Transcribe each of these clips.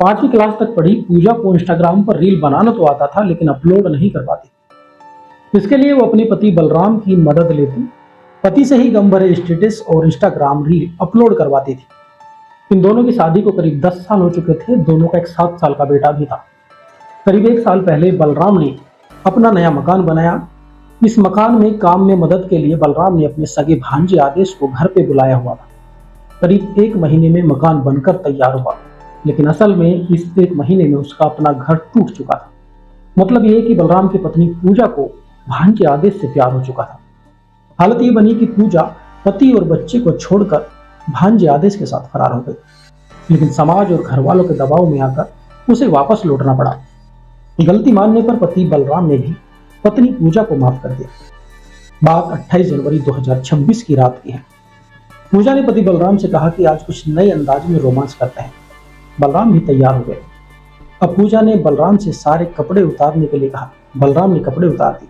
5वीं क्लास तक पढ़ी पूजा को इंस्टाग्राम पर रील बनाना तो आता था, लेकिन अपलोड नहीं कर पाती। इसके लिए वो अपने पति बलराम की मदद लेती। पति से ही गम भरे स्टेटस और इंस्टाग्राम रील अपलोड करवाती थी। इन दोनों की शादी को करीब 10 साल हो चुके थे। दोनों का एक 7 साल का बेटा भी था। करीब 1 साल पहले बलराम ने अपना नया मकान बनाया। इस मकान में काम में मदद के लिए बलराम ने अपने सगे भांजे आदेश को घर पे बुलाया हुआ था। करीब 1 महीने में मकान बनकर तैयार हुआ, लेकिन असल में इस 1 महीने में उसका अपना घर टूट चुका था। मतलब ये कि बलराम की पत्नी पूजा को भांजे आदेश से प्यार हो चुका था। हालत ये बनी कि पूजा पति और बच्चे को छोड़कर भांजे आदेश के साथ फरार हो गई, लेकिन समाज और घर वालों के दबाव में आकर उसे वापस लौटना पड़ा। गलती मानने पर पति बलराम ने भी पत्नी पूजा को माफ कर दिया। बात 28 जनवरी 2026 की रात की है। पूजा ने पति बलराम से कहा कि आज कुछ नए अंदाज में रोमांस करते हैं। बलराम भी तैयार हो गए। अब पूजा ने बलराम से सारे कपड़े उतारने के लिए कहा। बलराम ने कपड़े उतार दिए।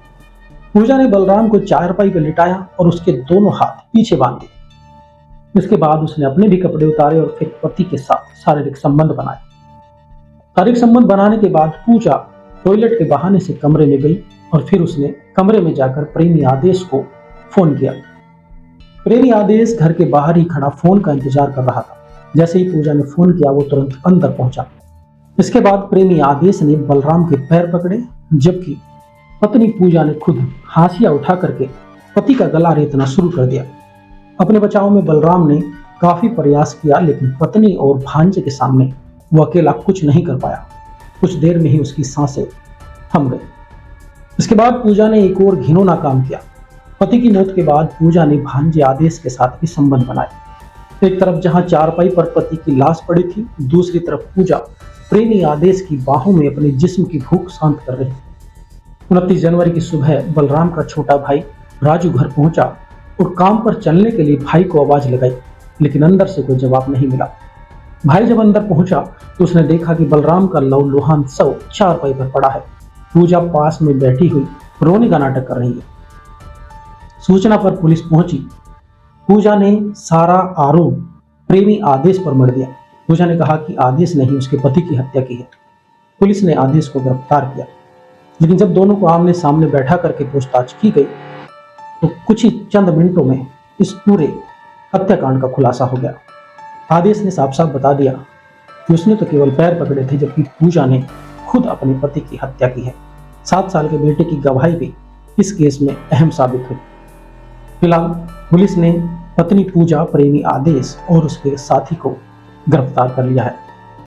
पूजा ने बलराम को चारपाई पर लिटाया और उसके दोनों हाथ पीछे बांध दिए। इसके बाद उसने अपने भी कपड़े उतारे और फिर पति के साथ शारीरिक संबंध बनाए। शारीरिक संबंध बनाने के बाद पूजा टॉयलेट के बहाने से कमरे में गई और फिर उसने कमरे में जाकर प्रेमी आदेश को फोन किया। प्रेमी आदेश घर के बाहर ही खड़ा फोन का इंतजार कर रहा था। जैसे ही पूजा ने फोन किया वो तुरंत अंदर पहुंचा। इसके बाद प्रेमी आदेश ने बलराम के पैर पकड़े, जबकि पत्नी पूजा ने खुद हाशिया उठा करके पति का गला रेतना शुरू कर दिया। अपने बचाव में बलराम ने काफी प्रयास किया, लेकिन पत्नी और भांजे के सामने वो अकेला कुछ नहीं कर पाया। कुछ देर में ही उसकी सांसें थम गई। इसके बाद पूजा ने एक और घिनौना काम किया। पति की मौत के बाद पूजा ने भांजे आदेश के साथ भी संबंध बनाए। एक तरफ जहां चारपाई पर पति की लाश पड़ी थी, दूसरी तरफ पूजा प्रेमी आदेश की बाहों में अपने जिस्म की भूख शांत कर रही थी। 29 जनवरी की सुबह बलराम का छोटा भाई राजू घर पहुंचा और काम पर चलने के लिए भाई को आवाज लगाई, लेकिन अंदर से कोई जवाब नहीं मिला। भाई जब अंदर पहुंचा तो उसने देखा कि बलराम का लहूलुहान शव चारपाई पर पड़ा है। पूजा पास में बैठी हुई रोने का नाटक कर रही है। सूचना पर पुलिस पहुंची। पूजा ने सारा आरोप प्रेमी आदेश पर मढ़ दिया। पूजा ने कहा कि आदेश ने ही उसके पति की हत्या की है। पुलिस ने आदेश को गिरफ्तार किया, लेकिन जब दोनों को आमने सामने बैठा करके पूछताछ की गई तो कुछ ही चंद मिनटों में इस पूरे हत्याकांड का खुलासा हो गया। आदेश ने साफ साफ बता दिया कि उसने तो केवल पैर पकड़े थे, जबकि पूजा ने खुद अपने पति की हत्या की है। 7 साल के बेटे की गवाही भी इस केस में अहम साबित हुई। फिलहाल पुलिस ने पत्नी पूजा, प्रेमी आदेश और उसके साथी को गिरफ्तार कर लिया है।